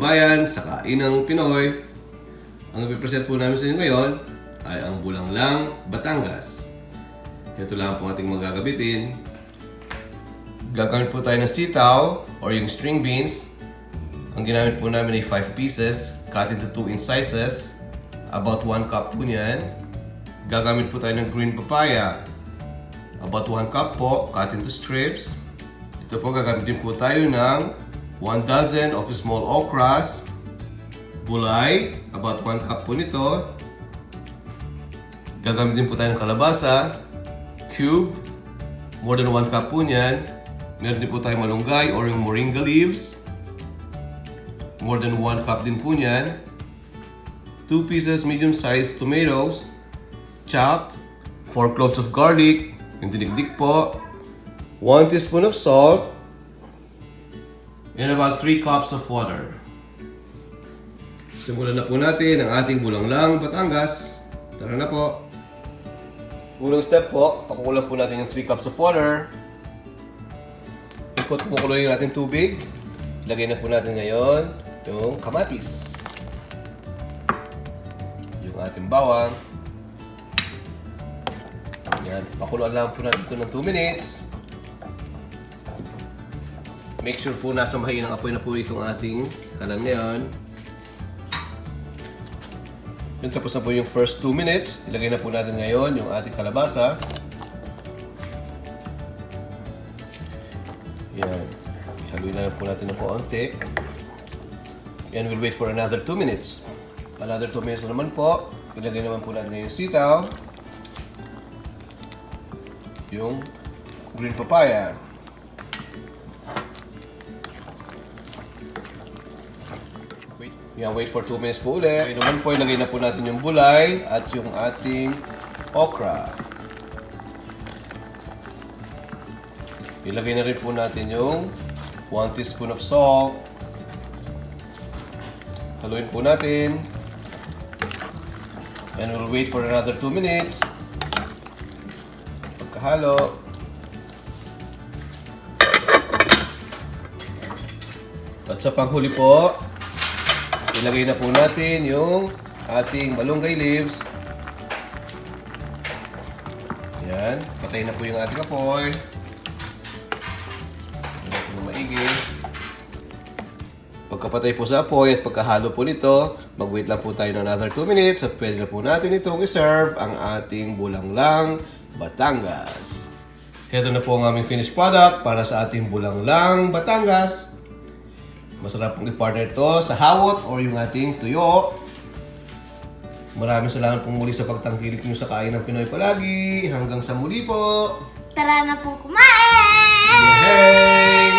kababayan sa Kainang Pinoy. Ang ipipresent po namin sa inyo ngayon ay ang Bulanglang Batangas. Ito lang po ating magagabitin. Gagamit po tayo ng sitaw or yung string beans. Ang ginamit po namin ay 5 pieces, cut into 2-inch sizes. About 1 cup po niyan. Gagamit po tayo ng green papaya. About 1 cup po, cut into strips. Ito po, gagamitin po tayo ng 1 dozen of small okras. Bulay, about 1 cup po nito. Gagamitin po tayo ng kalabasa. Cubed, more than 1 cup po niyan. Meron din po tayo malunggay or yung moringa leaves. More than 1 cup din po niyan. 2 pieces medium-sized tomatoes, chopped. 4 cloves of garlic, yung dinigdig po. 1 teaspoon of salt. And about 3 cups of water. Simulan na po natin ang ating Bulanglang Batangas. Tara na po. Unang step po, pakukulan po natin yung 3 cups of water. Pakukuloyin natin tubig. Ilagay na po natin ngayon yung kamatis. Yung ating bawang. Yan. Pakuluan lang po natin ito ng 2 minutes. Make sure po nasa mahinang apoy na po itong ating kalan ngayon. Yun, tapos na po yung first 2 minutes. Ilagay na po natin ngayon yung ating kalabasa. Yan. Haluin na po natin ng konti. And we'll wait for another 2 minutes. Another 2 minutes na naman po. Ilagay naman po natin ngayon yung sitaw. Yung green papaya. Wait for 2 minutes po ulit. Okay naman po, ilagay na po natin yung bulay at yung ating okra. Ilagay na rin po natin yung 1 teaspoon of salt. Haluin po natin. And we'll wait for another 2 minutes. Pagkahalo. At sa panghuli po, ilagay na po natin yung ating malunggay leaves. Yan. Patay na po yung ating apoy. Natin na maigi. Pagkapatay po sa apoy at pagkahalo po nito, mag-wait lang po tayo ng another 2 minutes at pwede na po natin itong i-serve ang ating Bulanglang Batangas. Ito na po ang aming finished product para sa ating Bulanglang Batangas. Masarap pong i-partner ito sa hawot or yung ating tuyo. Maraming salamat pong muli sa pagtangkilik nyo sa Kainang Pinoy palagi. Hanggang sa muli po! Tara na pong kumain! Yay!